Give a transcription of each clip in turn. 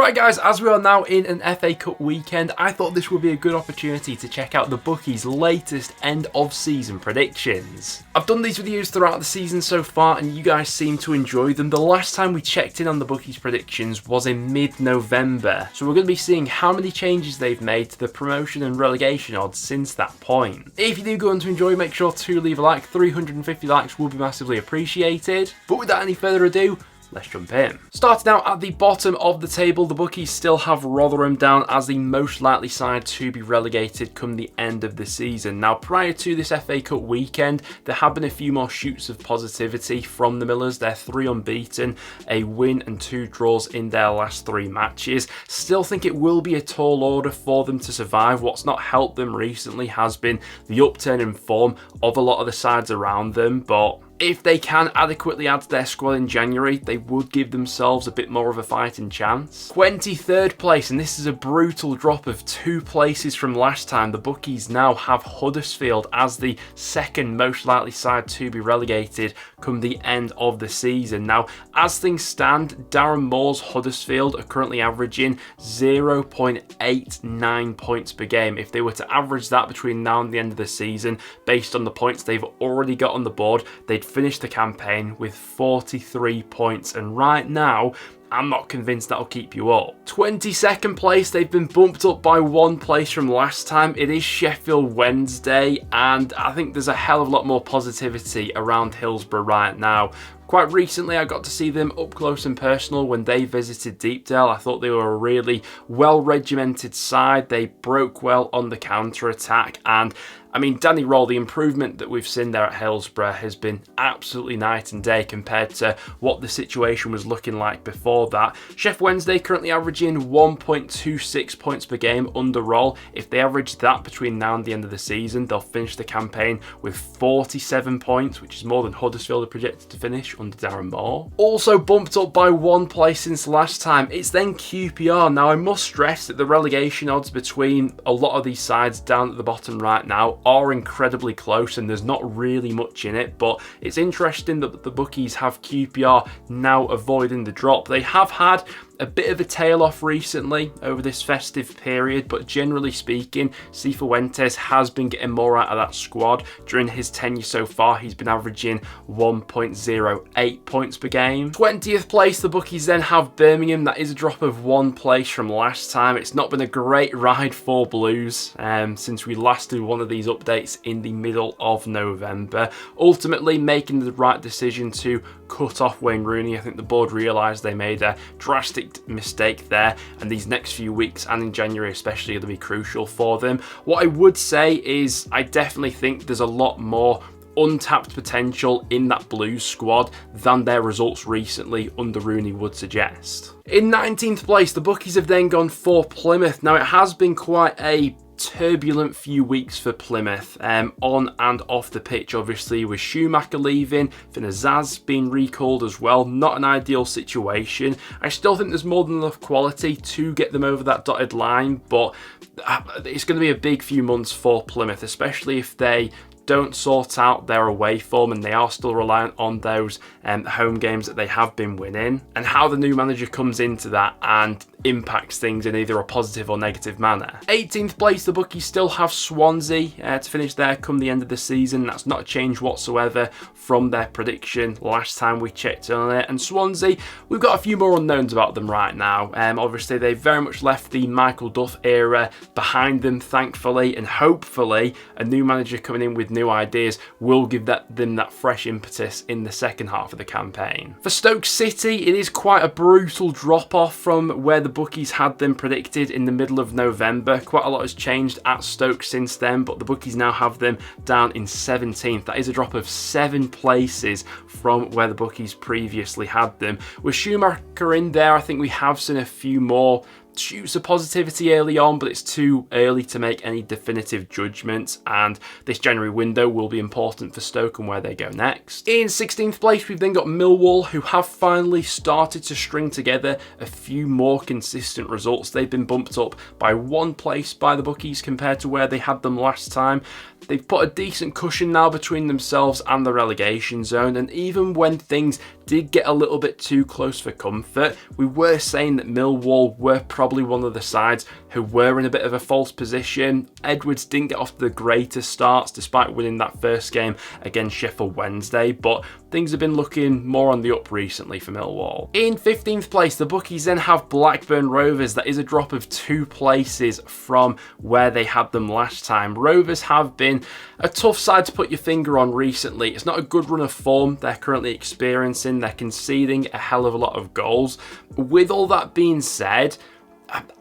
Right guys, as we are now in an FA Cup weekend, I thought this would be a good opportunity to check out the Bookies' latest end of season predictions. I've done these videos throughout the season so far and you guys seem to enjoy them. The last time we checked in on the Bookies' predictions was in mid-November, so we're going to be seeing how many changes they've made to the promotion and relegation odds since that point. If you do go on to enjoy, make sure to leave a like. 350 likes will be massively appreciated. But without any further ado, let's jump in. Starting out at the bottom of the table, the Bookies still have Rotherham down as the most likely side to be relegated come the end of the season. Now, prior to this FA Cup weekend, there have been a few more shoots of positivity from the Millers. They're 3 unbeaten, a win and 2 draws in their last 3 matches. Still think it will be a tall order for them to survive. What's not helped them recently has been the upturn in form of a lot of the sides around them, but if they can adequately add to their squad in January, they would give themselves a bit more of a fighting chance. 23rd place, and this is a brutal drop of 2 places from last time. The Bookies now have Huddersfield as the second most likely side to be relegated come the end of the season. Now, as things stand, Darren Moore's Huddersfield are currently averaging 0.89 points per game. If they were to average that between now and the end of the season, based on the points they've already got on the board, they'd finish the campaign with 43 points, and right now I'm not convinced that'll keep you up. 22nd place, they've been bumped up by 1 place from last time. It is Sheffield Wednesday, and I think there's a hell of a lot more positivity around Hillsborough right now. Quite recently, I got to see them up close and personal when they visited Deepdale. I thought they were a really well-regimented side. They broke well on the counter-attack, and I mean, Danny Roll, the improvement that we've seen there at Hillsborough has been absolutely night and day compared to what the situation was looking like before that. Sheffield Wednesday currently averaging 1.26 points per game under Roll. If they average that between now and the end of the season, they'll finish the campaign with 47 points, which is more than Huddersfield are projected to finish under Darren Moore. Also bumped up by 1 place since last time, it's then QPR. Now, I must stress that the relegation odds between a lot of these sides down at the bottom right now are incredibly close and there's not really much in it, but it's interesting that the Bookies have QPR now avoiding the drop. They have had a bit of a tail off recently over this festive period, but generally speaking, Cifuentes has been getting more out of that squad. During his tenure so far, he's been averaging 1.08 points per game. 20th place, the Bookies then have Birmingham. That is a drop of 1 place from last time. It's not been a great ride for Blues since we last did one of these updates in the middle of November. Ultimately, making the right decision to cut off Wayne Rooney. I think the board realised they made a drastic mistake there, and these next few weeks and in January especially are going to be crucial for them. What I would say is I definitely think there's a lot more untapped potential in that Blues squad than their results recently under Rooney would suggest. In 19th place, the Bookies have then gone for Plymouth. Now, it has been quite a turbulent few weeks for Plymouth on and off the pitch, obviously, with Schumacher leaving, Finazaz being recalled as well. Not an ideal situation. I still think there's more than enough quality to get them over that dotted line, but it's going to be a big few months for Plymouth, especially if they don't sort out their away form and they are still reliant on those home games that they have been winning, and how the new manager comes into that and impacts things in either a positive or negative manner. 18th place, the Bookies still have Swansea to finish there come the end of the season. That's not a change whatsoever from their prediction last time we checked on it. And Swansea, we've got a few more unknowns about them right now. Obviously, they've very much left the Michael Duff era behind them, thankfully, and hopefully a new manager coming in with new ideas will give them that fresh impetus in the second half of the campaign. For Stoke City, it is quite a brutal drop-off from where the Bookies had them predicted in the middle of November. Quite a lot has changed at Stoke since then, but the Bookies now have them down in 17th. That is a drop of 7 places from where the Bookies previously had them. With Schumacher in there, I think we have seen a few more shoots of positivity early on, but it's too early to make any definitive judgments, and this January window will be important for Stoke and where they go next. In 16th place, we've then got Millwall, who have finally started to string together a few more consistent results. They've been bumped up by 1 place by the Bookies compared to where they had them last time. They've put a decent cushion now between themselves and the relegation zone, and even when things did get a little bit too close for comfort. We were saying that Millwall were probably one of the sides who were in a bit of a false position. Edwards didn't get off to the greatest starts despite winning that first game against Sheffield Wednesday, but things have been looking more on the up recently for Millwall. In 15th place, the bookies then have Blackburn Rovers. That is a drop of 2 places from where they had them last time. Rovers have been a tough side to put your finger on recently. It's not a good run of form they're currently experiencing. They're conceding a hell of a lot of goals. With all that being said,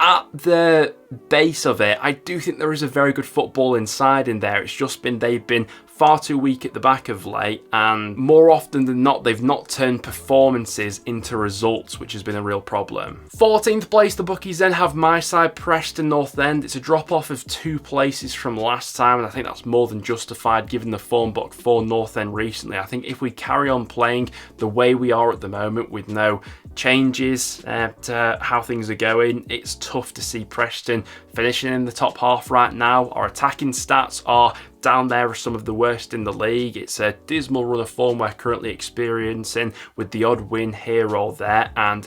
at the base of it, I do think there is a very good football inside in there. It's just been they've been far too weak at the back of late, and more often than not, they've not turned performances into results, which has been a real problem. 14th place, the bookies then have my side, Preston North End. It's a drop off of 2 places from last time, and I think that's more than justified given the form book for North End recently. I think if we carry on playing the way we are at the moment with no changes to how things are going, it's tough to see Preston finishing in the top half right now. Our attacking stats are down there as some of the worst in the league. It's a dismal run of form we're currently experiencing with the odd win here or there, and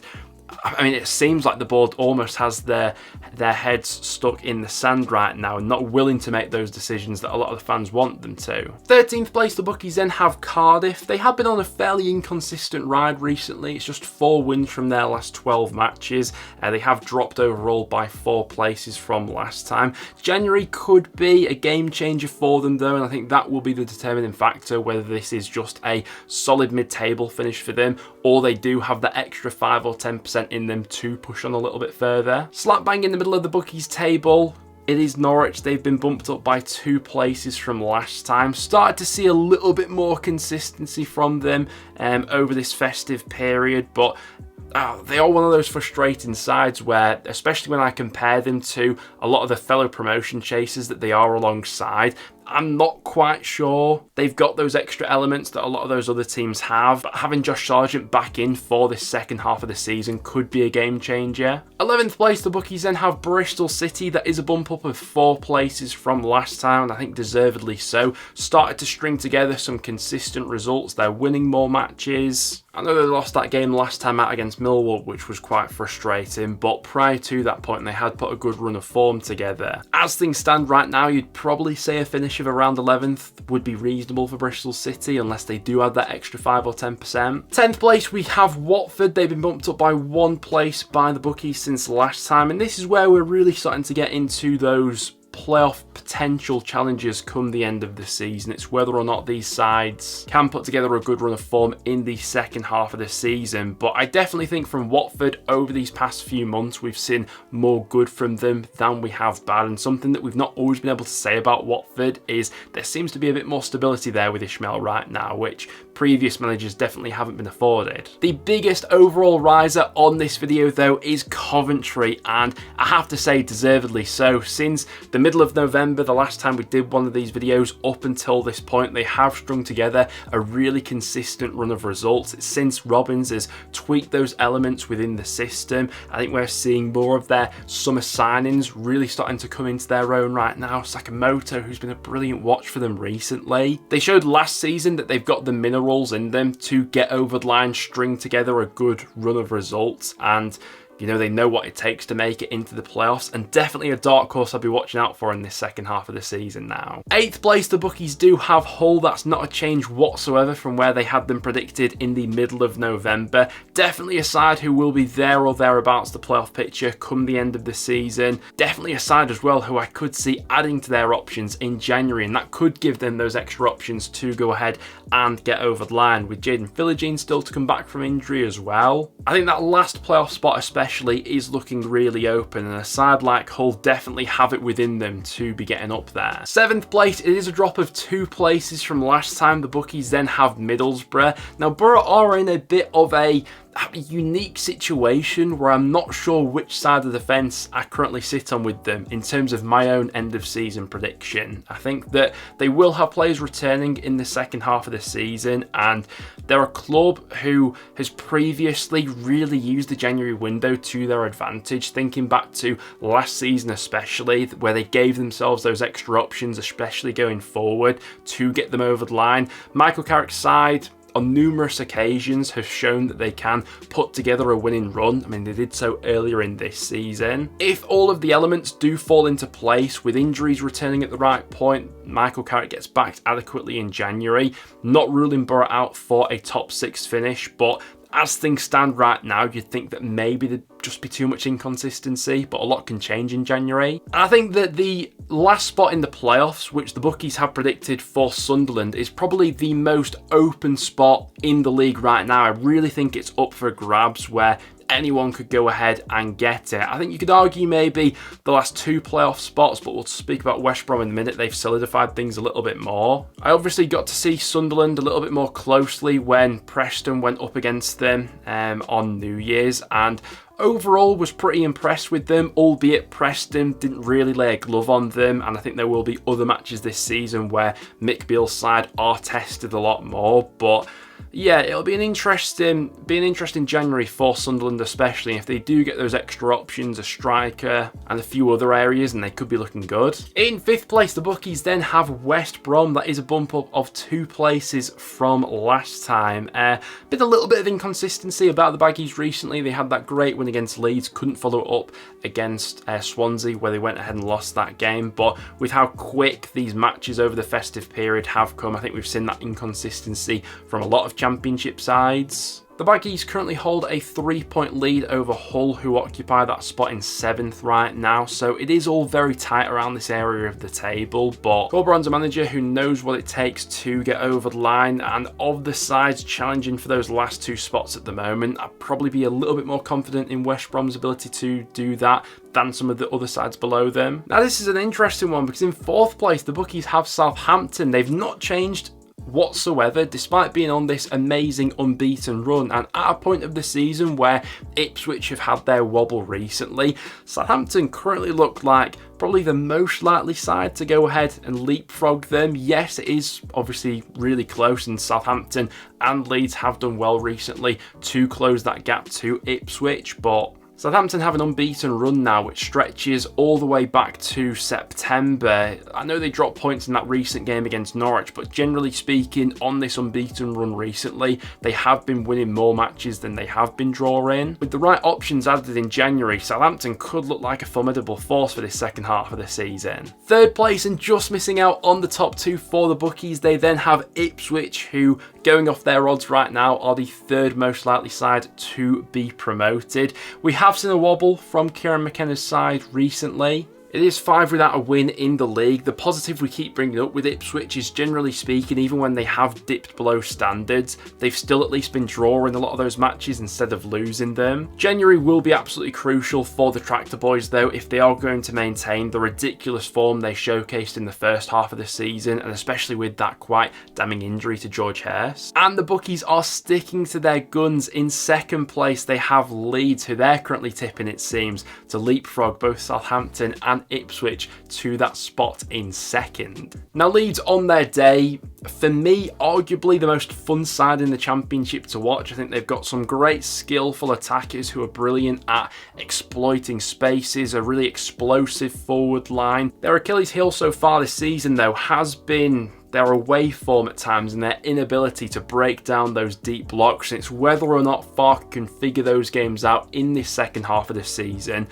I mean, it seems like the board almost has their heads stuck in the sand right now and not willing to make those decisions that a lot of the fans want them to. 13th place, the bookies then have Cardiff. They have been on a fairly inconsistent ride recently. It's just 4 wins from their last 12 matches. They have dropped overall by 4 places from last time. January could be a game changer for them though, and I think that will be the determining factor whether this is just a solid mid-table finish for them or they do have that extra 5 or 10% in them to push on a little bit further. Slap bang in the middle of the bookies table, it is Norwich. They've been bumped up by 2 places from last time. Started to see a little bit more consistency from them over this festive period, but they are one of those frustrating sides where, especially when I compare them to a lot of the fellow promotion chasers that they are alongside, I'm not quite sure they've got those extra elements that a lot of those other teams have, but having Josh Sargent back in for this second half of the season could be a game changer. 11th place, the bookies then have Bristol City. That is a bump up of 4 places from last time, and I think deservedly so. Started to string together some consistent results. They're winning more matches. I know they lost that game last time out against Millwall, which was quite frustrating, but prior to that point, they had put a good run of form together. As things stand right now, you'd probably say a finish of around 11th would be reasonable for Bristol City, unless they do add that extra 5 or 10%. 10th place, we have Watford. They've been bumped up by 1 place by the bookies since last time, and this is where we're really starting to get into those playoff potential challenges come the end of the season. It's whether or not these sides can put together a good run of form in the second half of the season. But I definitely think from Watford over these past few months, we've seen more good from them than we have bad. And something that we've not always been able to say about Watford is there seems to be a bit more stability there with Ishmael right now, which previous managers definitely haven't been afforded. The biggest overall riser on this video though is Coventry, and I have to say deservedly so. Since the middle of November, the last time we did one of these videos, up until this point, they have strung together a really consistent run of results. It's since Robbins has tweaked those elements within the system. I think we're seeing more of their summer signings really starting to come into their own right now. Sakamoto, who's been a brilliant watch for them recently. They showed last season that they've got the minerals in them to get over the line, string together a good run of results, and you know, they know what it takes to make it into the playoffs, and definitely a dark horse I'll be watching out for in this second half of the season now. 8th place, the bookies do have Hull. That's not a change whatsoever from where they had them predicted in the middle of November. Definitely a side who will be there or thereabouts the playoff picture come the end of the season. Definitely a side as well who I could see adding to their options in January, and that could give them those extra options to go ahead and get over the line, with Jaden Philogene still to come back from injury as well. I think that last playoff spot especially is looking really open, and a side like Hull definitely have it within them to be getting up there. 7th place, it is a drop of 2 places from last time. The bookies then have Middlesbrough. Now Borough are in a bit of a unique situation where I'm not sure which side of the fence I currently sit on with them in terms of my own end of season prediction. I think that they will have players returning in the second half of the season, and they're a club who has previously really used the January window to their advantage, thinking back to last season especially, where they gave themselves those extra options, especially going forward, to get them over the line. Michael Carrick's side on numerous occasions have shown that they can put together a winning run. I mean, they did so earlier in this season. If all of the elements do fall into place, with injuries returning at the right point, Michael Carrick gets backed adequately in January, not ruling Borough out for a top 6 finish, but as things stand right now, you'd think that maybe there'd just be too much inconsistency, but a lot can change in January. And I think that the last spot in the playoffs, which the bookies have predicted for Sunderland, is probably the most open spot in the league right now. I really think it's up for grabs, where anyone could go ahead and get it. I think you could argue maybe the last 2 playoff spots, but we'll speak about West Brom in a minute. They've solidified things a little bit more. I obviously got to see Sunderland a little bit more closely when Preston went up against them on New Year's, and overall was pretty impressed with them, albeit Preston didn't really lay a glove on them, and I think there will be other matches this season where Mick Beale's side are tested a lot more. But yeah, it'll be an interesting January for Sunderland, especially if they do get those extra options, a striker and a few other areas, and they could be looking good. In 5th place, the bookies then have West Brom. That is a bump up of 2 places from last time. Been a little bit of inconsistency about the Baggies recently. They had that great win against Leeds, couldn't follow it up against Swansea, where they went ahead and lost that game. But with how quick these matches over the festive period have come, I think we've seen that inconsistency from a lot of Championship sides. The Baggies currently hold a 3-point lead over Hull, who occupy that spot in 7th right now, so it is all very tight around this area of the table. But Corberan's a manager who knows what it takes to get over the line, and of the sides challenging for those last 2 spots at the moment, I'd probably be a little bit more confident in West Brom's ability to do that than some of the other sides below them. Now this is an interesting one, because in 4th place the bookies have Southampton. They've not changed whatsoever, despite being on this amazing unbeaten run, and at a point of the season where Ipswich have had their wobble recently, Southampton currently look like probably the most likely side to go ahead and leapfrog them. Yes, it is obviously really close, and Southampton and Leeds have done well recently to close that gap to Ipswich, but Southampton have an unbeaten run now, which stretches all the way back to September. I know they dropped points in that recent game against Norwich, but generally speaking, on this unbeaten run recently, they have been winning more matches than they have been drawing. With the right options added in January, Southampton could look like a formidable force for this second half of the season. 3rd place, and just missing out on the top 2 for the bookies, they then have Ipswich, who, going off their odds right now, are the 3rd most likely side to be promoted. We have seen a wobble from Kieran McKenna's side recently. It is 5 without a win in the league. The positive we keep bringing up with Ipswich is, generally speaking, even when they have dipped below standards, they've still at least been drawing a lot of those matches instead of losing them. January will be absolutely crucial for the Tractor Boys, though, if they are going to maintain the ridiculous form they showcased in the first half of the season, and especially with that quite damning injury to George Hurst. And the bookies are sticking to their guns. In 2nd place, they have Leeds, who they're currently tipping, it seems, to leapfrog both Southampton and Ipswich to that spot in 2nd. Now Leeds on their day, for me, arguably the most fun side in the Championship to watch. I think they've got some great skillful attackers who are brilliant at exploiting spaces, a really explosive forward line. Their Achilles heel so far this season, though, has been their away form at times and their inability to break down those deep blocks. And it's whether or not Farke can figure those games out in this second half of the season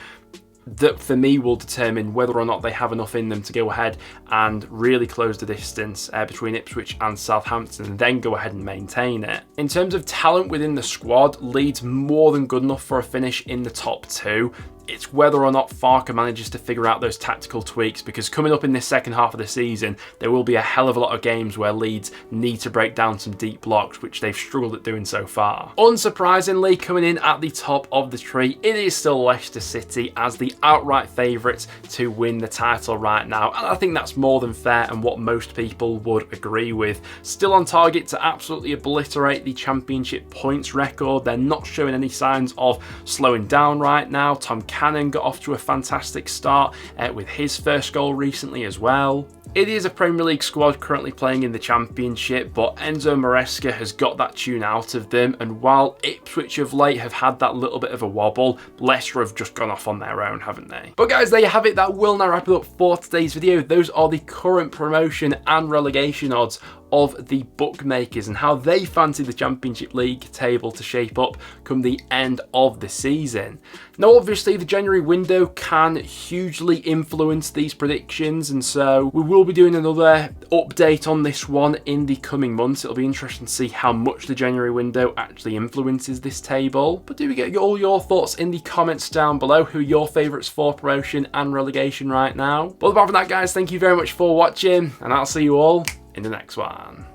that for me will determine whether or not they have enough in them to go ahead and really close the distance between Ipswich and Southampton, and then go ahead and maintain it. In terms of talent within the squad, Leeds more than good enough for a finish in the top 2. It's whether or not Farke manages to figure out those tactical tweaks, because coming up in this second half of the season, there will be a hell of a lot of games where Leeds need to break down some deep blocks, which they've struggled at doing so far. Unsurprisingly, coming in at the top of the tree, it is still Leicester City as the outright favourites to win the title right now, and I think that's more than fair and what most people would agree with. Still on target to absolutely obliterate the Championship points record. They're not showing any signs of slowing down right now. Tom Cannon got off to a fantastic start with his first goal recently as well. It is a Premier League squad currently playing in the Championship, but Enzo Maresca has got that tune out of them, and while Ipswich of late have had that little bit of a wobble, Leicester have just gone off on their own, haven't they? But guys, there you have it. That will now wrap it up for today's video. Those are the current promotion and relegation odds of the bookmakers and how they fancy the Championship League table to shape up come the end of the season. Now obviously the January window can hugely influence these predictions, and so we will be doing another update on this one in the coming months. It'll be interesting to see how much the January window actually influences this table. But do we get all your thoughts in the comments down below? Who are your favourites for promotion and relegation right now? But apart from that, guys, thank you very much for watching, and I'll see you all in the next one.